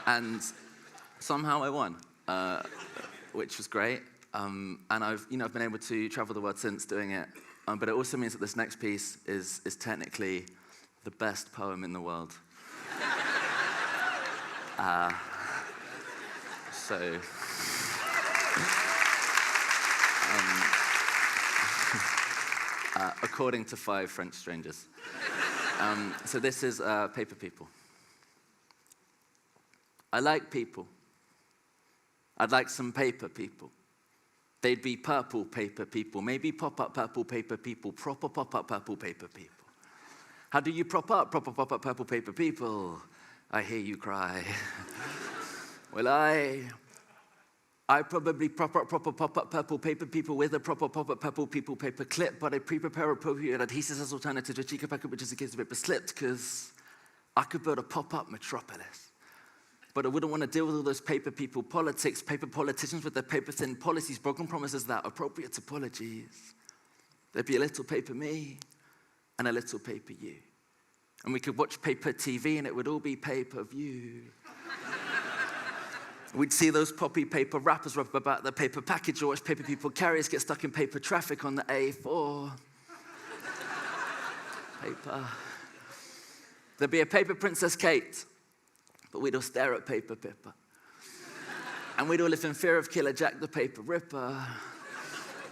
And somehow I won, which was great. And I've been able to travel the world since doing it. But it also means that this next piece is technically the best poem in the world. So, according to 5 French strangers. So this is Paper People. I like people. I'd like some paper people. They'd be purple paper people, maybe pop-up purple paper people, proper pop-up purple paper people. How do you prop up proper pop-up purple paper people? I hear you cry. Well, I probably proper pop-up purple paper people with a proper pop-up purple people paper clip, but I pre-prepare appropriate adhesives as alternatives to a cheaper packet, which is in case the paper slipped, because I could build a pop-up metropolis. But I wouldn't want to deal with all those paper people politics, paper politicians with their paper-thin policies, broken promises that appropriate apologies. There'd be a little paper me and a little paper you. And we could watch paper TV and it would all be pay-per-view. We'd see those poppy paper rappers rap about their paper package or watch paper people carriers get stuck in paper traffic on the A4. Paper. There'd be a paper Princess Kate. But we'd all stare at Paper Pippa. And we'd all live in fear of Killer Jack the Paper Ripper.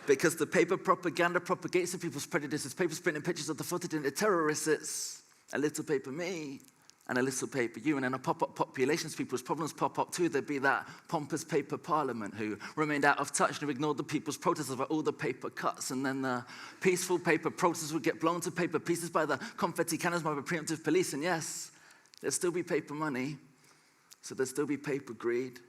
Because the paper propaganda propagates the people's prejudices. Paper printing pictures of the photogenic terrorists. It's a little paper me and a little paper you. And in a pop-up populations, people's problems pop up too. There'd be that pompous paper parliament who remained out of touch and who ignored the people's protests about all the paper cuts. And then the peaceful paper protests would get blown to paper pieces by the confetti cannons by the preemptive police. And yes, there'd still be paper money. So there'd still be paper greed.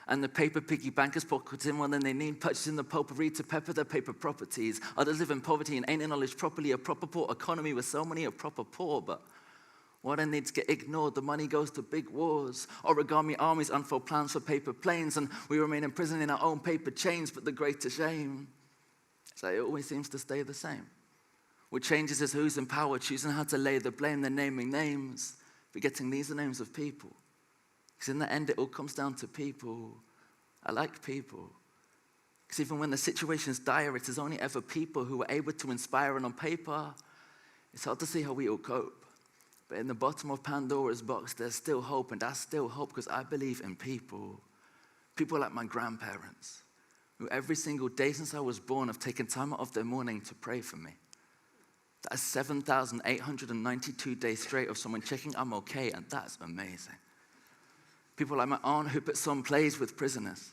And the paper piggy bankers pocket in more than they need, purchasing the potpourri to pepper their paper properties. Others live in poverty and ain't acknowledged properly. A proper poor economy with so many a proper poor. But what I need to get ignored, the money goes to big wars. Origami armies unfold plans for paper planes. And we remain imprisoned in our own paper chains. But the greater shame is that it always seems to stay the same. What changes is who's in power, choosing how to lay the blame. They're naming names, forgetting these are names of people. Because in the end, it all comes down to people. I like people. Because even when the situation's dire, it is only ever people who are able to inspire. And on paper, it's hard to see how we all cope. But in the bottom of Pandora's box, there's still hope. And I still hope because I believe in people. People like my grandparents, who every single day since I was born have taken time out of their morning to pray for me. That's 7,892 days straight of someone checking I'm okay, and that's amazing. People like my aunt who puts on plays with prisoners.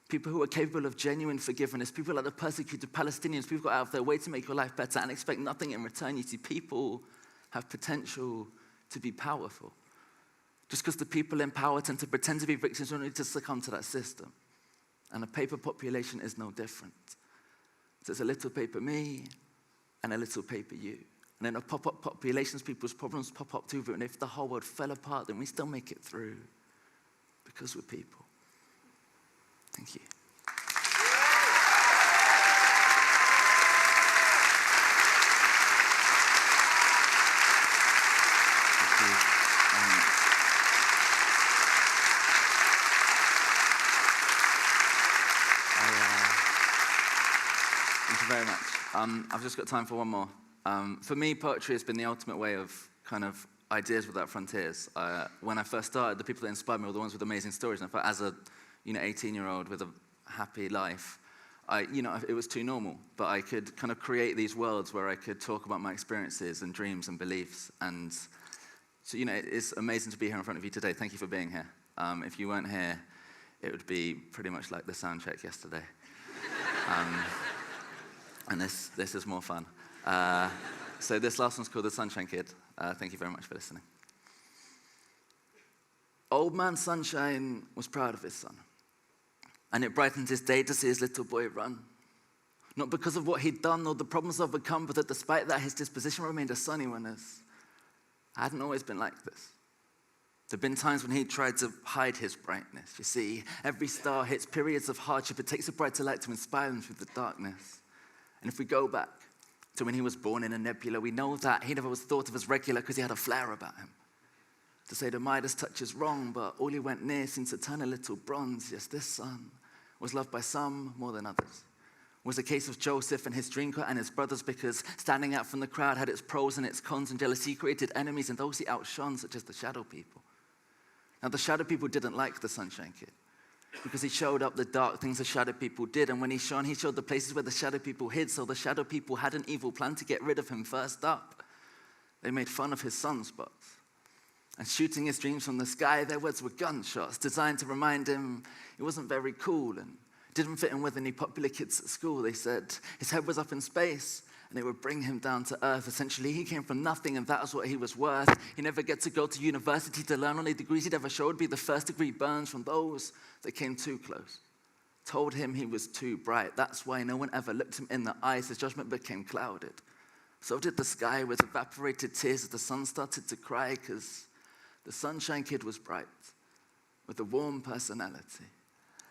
People who are capable of genuine forgiveness. People like the persecuted Palestinians. People go out of their way to make your life better and expect nothing in return. You see, people have potential to be powerful. Just because the people in power tend to pretend to be victims only to succumb to that system. And a paper population is no different. So there's a little paper me and a little paper you. And in a pop-up populations, people's problems pop up too. And if the whole world fell apart, then we still make it through. Because we're people. Thank you. Thank you very much. I've just got time for one more. For me, poetry has been the ultimate way of kind of ideas without frontiers. When I first started, the people that inspired me were the ones with amazing stories. And I thought, as a 18-year-old with a happy life, it was too normal. But I could kind of create these worlds where I could talk about my experiences and dreams and beliefs. And so, it's amazing to be here in front of you today. Thank you for being here. If you weren't here, it would be pretty much like the sound check yesterday. And this is more fun. So this last one's called The Sunshine Kid. Thank you very much for listening. Old man Sunshine was proud of his son. And it brightened his day to see his little boy run. Not because of what he'd done or the problems overcome, but that despite that, his disposition remained a sunny one, as I hadn't always been like this. There've been times when he tried to hide his brightness. You see, every star hits periods of hardship. It takes a brighter light to inspire him through the darkness. And if we go back to when he was born in a nebula, we know that he never was thought of as regular because he had a flair about him. To say the Midas touch is wrong, but all he went near seemed to turn a little bronze. Yes, this son was loved by some more than others. It was a case of Joseph and his drinker and his brothers, because standing out from the crowd had its pros and its cons, and jealousy created enemies and those he outshone, such as the shadow people. Now, the shadow people didn't like the Sunshine Kid because he showed up the dark things the shadow people did, and when he shone, he showed the places where the shadow people hid, so the shadow people had an evil plan to get rid of him first up. They made fun of his sunspots. And shooting his dreams from the sky, their words were gunshots designed to remind him he wasn't very cool and didn't fit in with any popular kids at school. They said his head was up in space and it would bring him down to earth. Essentially, he came from nothing and that was what he was worth. He never get to go to university to learn. Only degrees he'd ever show would be the first degree burns from those that came too close. Told him he was too bright. That's why no one ever looked him in the eyes. His judgment became clouded. So did the sky with evaporated tears as the sun started to cry, because the Sunshine Kid was bright, with a warm personality.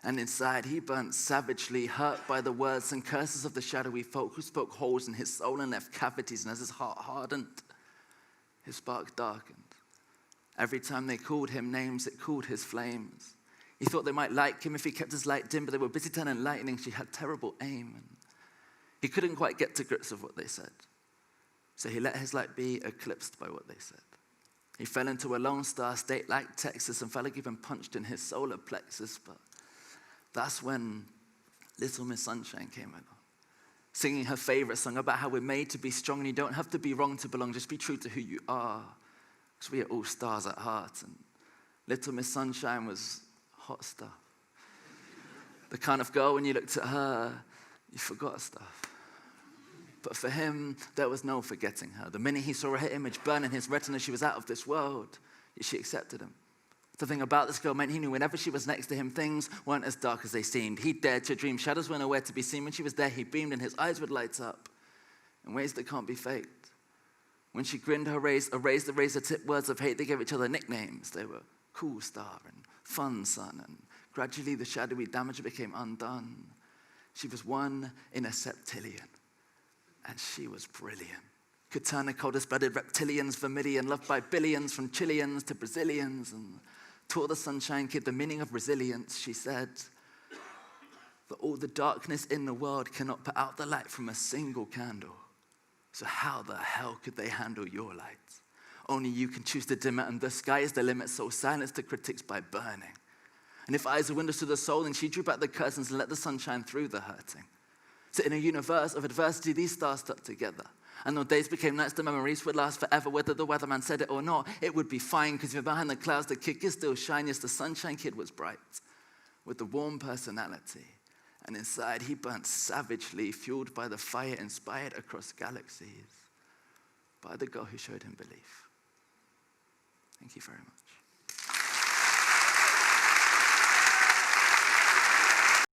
And inside, he burnt savagely, hurt by the words and curses of the shadowy folk who spoke holes in his soul and left cavities. And as his heart hardened, his spark darkened. Every time they called him names, it cooled his flames. He thought they might like him if he kept his light dim, but they were busy turning lightning. She had terrible aim. And he couldn't quite get to grips with what they said. So he let his light be eclipsed by what they said. He fell into a lone star state like Texas and felt like he'd been punched in his solar plexus. But that's when Little Miss Sunshine came along, singing her favorite song about how we're made to be strong and you don't have to be wrong to belong. Just be true to who you are, because we are all stars at heart. And Little Miss Sunshine was hot stuff. The kind of girl, when you looked at her, you forgot stuff. But for him, there was no forgetting her. The minute he saw her image burn in his retina, she was out of this world. Yet she accepted him. The thing about this girl meant he knew whenever she was next to him, things weren't as dark as they seemed. He dared to dream. Shadows were nowhere to be seen. When she was there, he beamed and his eyes would light up in ways that can't be faked. When she grinned, her raised the razor-tipped words of hate. They gave each other nicknames. They were Cool Star and Fun Sun. And gradually, the shadowy damage became undone. She was one in a septillion. And she was brilliant. Could turn the coldest-blooded reptilians vermilion, loved by billions from Chileans to Brazilians, and taught the Sunshine Kid the meaning of resilience. She said that all the darkness in the world cannot put out the light from a single candle. So how the hell could they handle your light? Only you can choose to dim it, and the sky is the limit, so silence the critics by burning. And if eyes are windows to the soul, then she drew back the curtains and let the sun shine through the hurting. So in a universe of adversity, these stars stuck together. And though days became nights, the memories would last forever. Whether the weatherman said it or not, it would be fine, because if you're behind the clouds, the kick is still shine. Yes, the Sunshine Kid was bright, with a warm personality. And inside, he burnt savagely, fueled by the fire inspired across galaxies by the girl who showed him belief. Thank you very much.